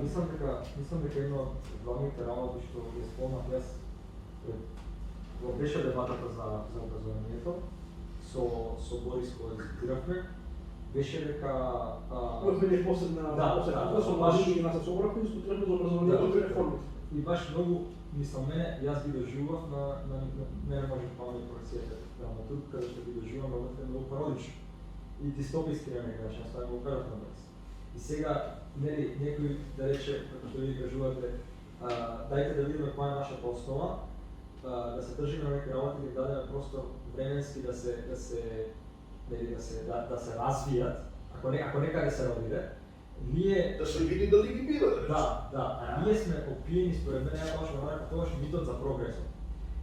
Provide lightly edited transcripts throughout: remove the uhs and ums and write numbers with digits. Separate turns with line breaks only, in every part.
мислам дека едно од главните работи што ја спомнав јас во беше дебатата за образованието со Борис кој дискутиравме, беше дека
Кој е посебна со млади на собрав дискутиравме за образованието и реформите.
И баш многу мислам јас ги доживував на мене може помали проекцијата драматург каде што ги доживувам многу пародично и дистописки на некој начин, ставам го карав на брз. И сега нели некој да рече како што ви кажувате дајте да видиме која е нашата основа, да се држиме на некои работи и да дадеме простор временски да се развијат, ако некаде се родиде, ние
да се види дали ги бива.
Да, ние сме опиени според мене ја баш во тогаш митот за прогресот.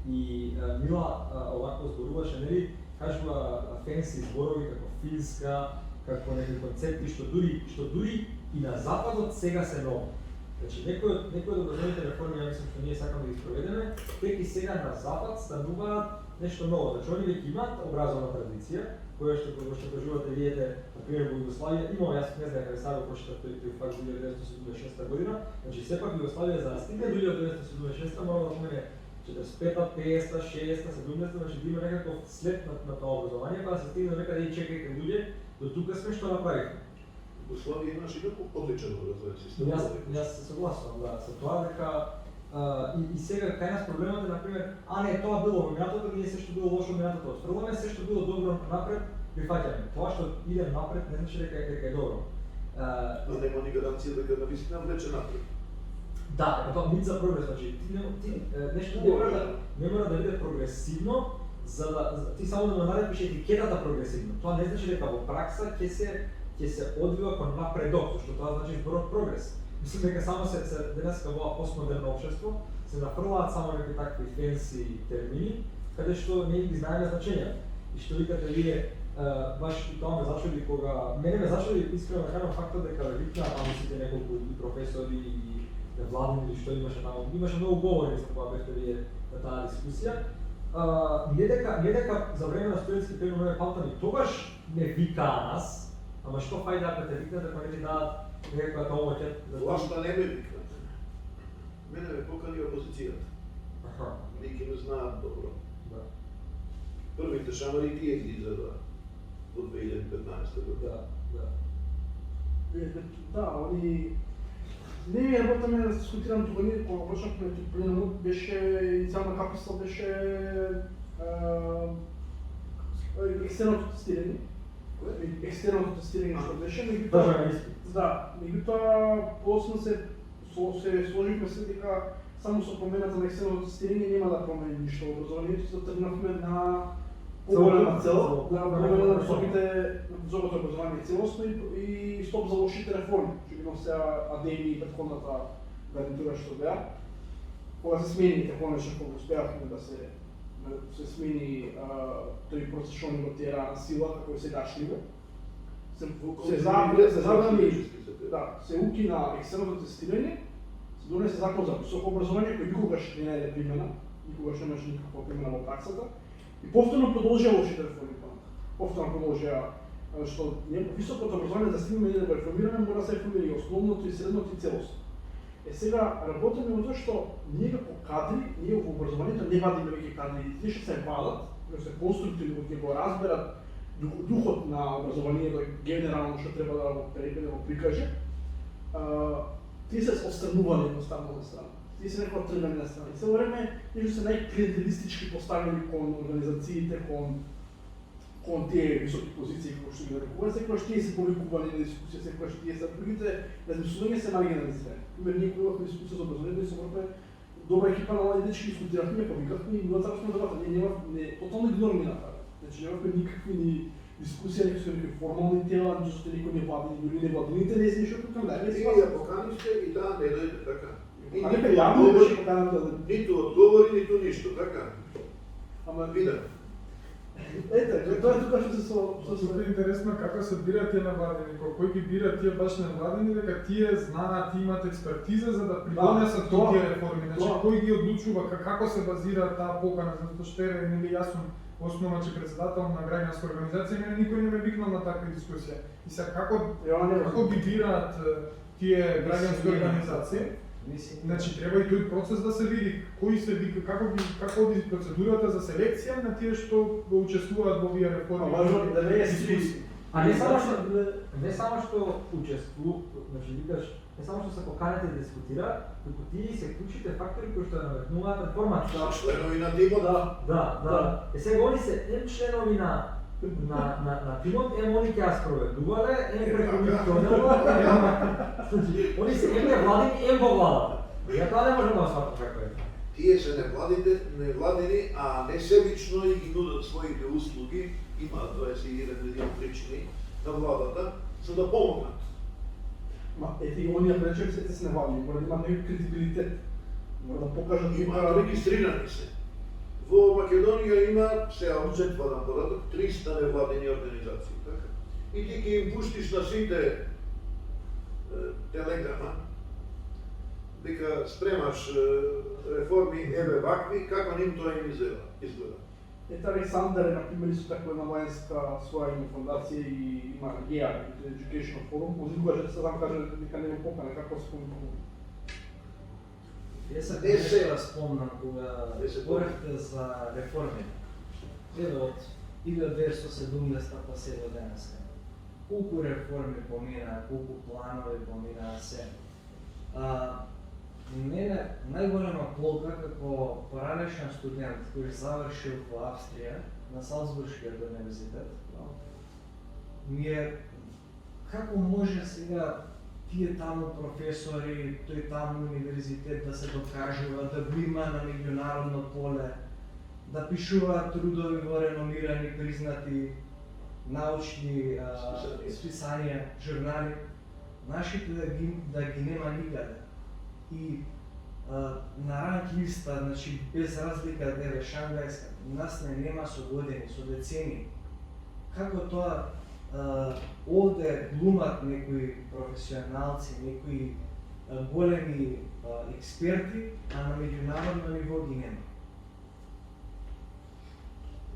И Мила овако зборуваше, нели, кажува фенси зборови како физика, како некои концепти што дури и на западот сега се нови. Значи некои од образовните реформи, ја мислам што ние сакаме да ги спроведеме, тек и сега на запад стануваат нешто ново. Значи они веќе имаат образовна традиција, која што кажувате видите, например во Југославија, имало јас не знам каде саро прочитав тој факт 1976 година, значи сепак Југославија за да стигне до 1976 мора да помине 45-та, 50-та, 60-та, 70-та, значи да има некаков след на тоа образование, па да се стигне до некаде и чекајте луѓе, до тука сме што направивме.
Југославија имаше како одличен образовен систем.
Јас се согласувам со тоа дека и сега кај нас проблемот е например, не тоа било во минатото, ние се што било лошо во минатото, отфрламе се што било добро напред, прифаќаме. Тоа што иде напред не значи дека е добро.
Но нема ни гаранција дека навистина влече напред.
Да, тоа мит за прогрес, значи нешто не мора да биде прогресивно, за да ти само да наредиш етикетата прогресивно. Тоа не значи дека во пракса ќе се одвива кон напредок, што тоа значи зборот прогрес. Мислам дека само се денеска во постмодерно општество се нафрлаат само некои такви фенси термини, каде што не ги знаеме значењето. И што викате вие, баш и тоа ме зачуди кога мене ме зачуди искрено да кажам фактот дека викна сите неколку и професори и владини или што имаше многу говори за кога бевте вие на таа дискусија. Не дека за време на студентски период не памтам и тогаш не викаа нас, ама што фајде ако те викнат ако не ти дадат некаква помоќ?
Влашта не ме викнат. Мене ме покани опозицијата. Ние ќе ме знаат добро. Првите шамари тие ги изгледа до 2015 година.
Да, они не работаме да дискутираме тука ние кога почнавме пленумот беше иницијална каписла беше екстерното тестирање. Екстерното тестирање што беше, меѓутоа после се сложивме се дека само со промената на екстерното тестирање нема да промени ништо во образованието, се тргнавме на поголема цел, на промена на високото образование целосно и стоп за лошите реформи, што ги носеа Адеми и претходната гарнитура што беа. Кога се смени конечно кога успеавме да се смени тој процесуален ниво тера на сила како е сегашниот. Се забрани, се укина екстерното тестирање, се донесе закон за високо образование кој никогаш не најде примена, никогаш немаше никаква примена во праксата. И повторно продолжија лошите реформи повторно продолжија што високото образование за да стигнеме да го реформираме мора да се реформира и основното и средното и целосно. Сега работиме во тоа што ние како кадри, ние во образованието не вадиме веќе кадри, тие што се вадат, што се конструктивни, ќе го разберат духот на образованието генерално што треба да го прикаже, тие се отстранувани едноставно од страна. Тие се некоја тргани на страна. И се време, тие се најклиентелистички поставени кон организациите, кон тие високи позиции кои што ги нарекуваат, секогаш тие се повикувани на дискусија, секогаш тие се другите размислувања се маргинализирани. Пример, ние кој имавме дискусија за образованието и се врпе добра екипа на млади дечки, дискутиравме, повикавме и била царствена дебата. Ние немавме тотално игнорни направи. Значи немавме никакви ни дискусија, некои формални тела, нито што никој не влади, дури не владините не се ништо тука, да, не се
ја поканиште и таа не дојде така. Ниту одговори, ниту ништо, така.
Ама
вида.
Ете, тоа е тука што се
Што е интересно како се бираат тие навладени, кој ги бира тие баш навладени, дека тие знаат, имаат експертиза за да придонесат тие реформи. Значи кој ги одлучува, како се базира таа покана, затоа што е нели јасно основно, че председател на граѓанска организација, мене никој не ме викнал на таква дискусија. И сега како ги бираат тие граѓански организации? Значи треба и тој процес да се види кои се вика, како оди процедурата за селекција на тие што го учествуваат во овие реформи.
Важно да не е дискусија.
А не само што учествуваат, значи викаш, не само што се поканете да дискутираат, туку тие се клучите фактори кои што ја наметнуваат реформата.
Да, членови на тимот.
Да. Сега они се членови на тимот, они ќе ја спроведувале, преку тонела, они се невладини, во владата. Ја тоа не можам да сватам како е.
Тие се невладини, а несебично и ги нудат своите услуги, имаат 21 причини на владата, за да помогнат.
Ети оние пречек се невладини, мора да имаат некој кредибилитет. Мора да покажат
Имаат регистрирани се. Во Македонија има, се обчетва на податок, 300 невладени организации. Така? И ти ќе им пуштиш на сите телеграма, дека спремаш реформи, еве вакви, како ним тоа им изгледа.
Ето Александар е, например, исто таква една военска своја има фондација и има GEA, Educational Forum, позикуваше да се знам каже дека не го покана, како се помогува.
Јас се нешто спомнам кога говоревте за реформи. Еве од 1970 па се до денеска. Колку реформи помина, колку планови помина се. Мене најголема полка како поранешен студент кој завршил во Австрија на Салцбуршкиот универзитет, ми е како може сега тие таму професори, тој таму универзитет да се докажува, да го има на меѓународно поле, да пишуваат трудови во реномирани, признати научни списанија, журнали, нашите да ги нема никаде. И на ранг листа, значи без разлика еве шангајска, нас не нема со години, со децени. Како тоа овде глумат некои професионалци, некои големи експерти, а на меѓународно ниво ги нема.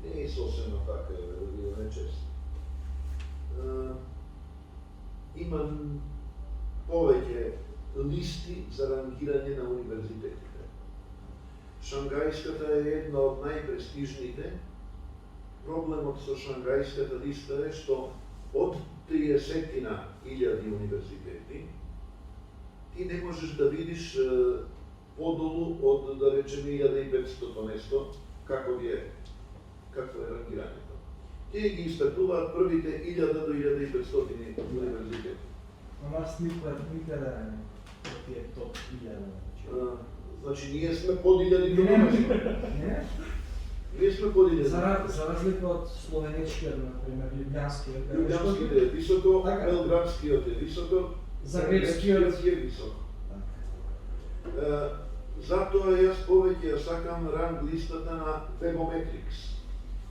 Не е сосема така, нечест. Има повеќе листи за рангирање на универзитетите. Шангајската е една од најпрестижните. Проблемот со Шангајската листа е што од 30.000 универзитети ти не можеш да видиш подолу од, да речеме, 1500 нешто, какво е рангирањето. Тие ги испратуваат првите 1000 до 1500 универзитети.
Но нас никаде не тие топ 1000.
Значи ние сме под 1000
Не?
Ние сме под 1000.
За разлика од словенечкиот, например, лјубљанскиот.
Лјубљанскиот е високо, белградскиот е високо,
загребскиот
е високо. Затоа јас повеќе ја сакам ранг листата на Webometrics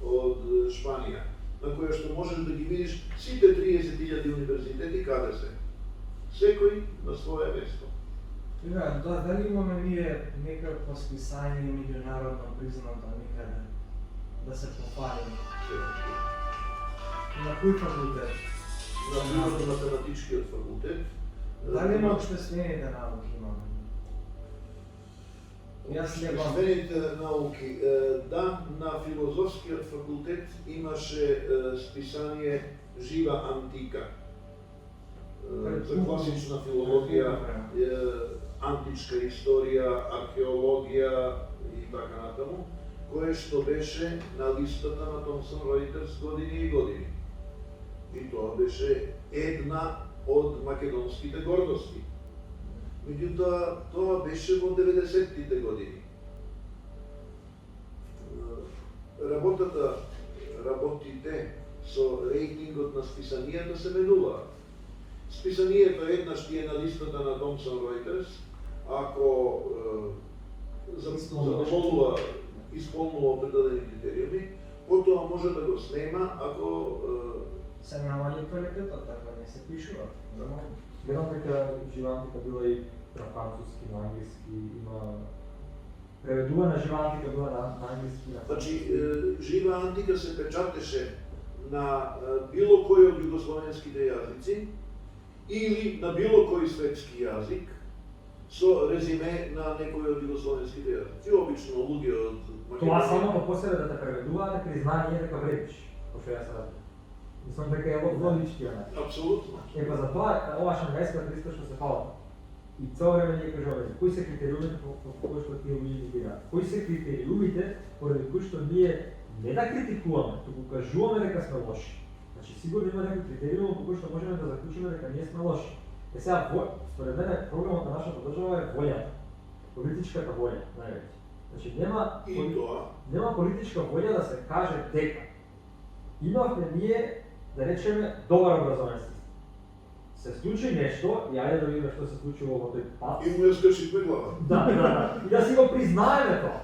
од Шпанија, на која што можеш да ги видиш сите 30.000 универзитети каде се. Секој на своје место.
Дали имаме ние некакво списање меѓународно признато никаде да се пофалиме? На кој факултет?
На математичкиот факултет.
Дали на општествените науки имаме?
Општествените науки, да, на филозофскиот факултет имаше списание Жива антика. За класична филологија, античка историја, археологија и така натаму, кое што беше на листата на Томсон Ройтерс години и години. И тоа беше една од македонските гордости. Меѓутоа, тоа беше во 90-тите години. Работите со рейтингот на списанијата се менуваат. Списанието еднаш ти е на листата на Томсон Ройтерс, ако исполнува определени критериуми, потоа може да го снема ако
се намали квалитетот, ако не се пишува.
Гледам дека Жива антика била и на француски, на англиски, има преведувана жива антика била на англиски.
Значи, жива антика се печатеше на било кој од југословенските јазици или на било кој светски јазик со резиме на некој од југословенските јазици. Обично луѓе од
Тоа само по посебе да те преведува, да признание дека вредиш, кој што јас радам. Мислам дека е логички она.
Апсолутно.
Па затоа ова шангајска листа што се фала. И цело време ние кажуваме кои се критериумите по кои што тие луѓе ги бираат. Кои се критериумите поради кои што ние не да критикуваме, туку кажуваме дека сме лоши. Значи сигурно има некои критериуми по кои што можеме да заклучиме дека ние сме лоши. Сега според мене проблемот на нашата држава е волјата. Политичката волја највеќе. Значи нема политичка волја да се каже дека имавме ние, да речеме, добар образовен систем. Се случи нешто, и ајде да видиме што се случило во тој пат.
И му ја скршивме глава.
Да. И да си го признаеме тоа.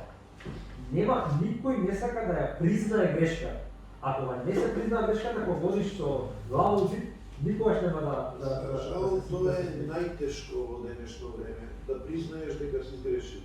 Нема, никој не сака да ја признае грешка. Ако не се признае грешката, ако водиш со глава у зид, никогаш нема да
Жал, тоа е најтешко во денешно време, да признаеш дека си сгрешил.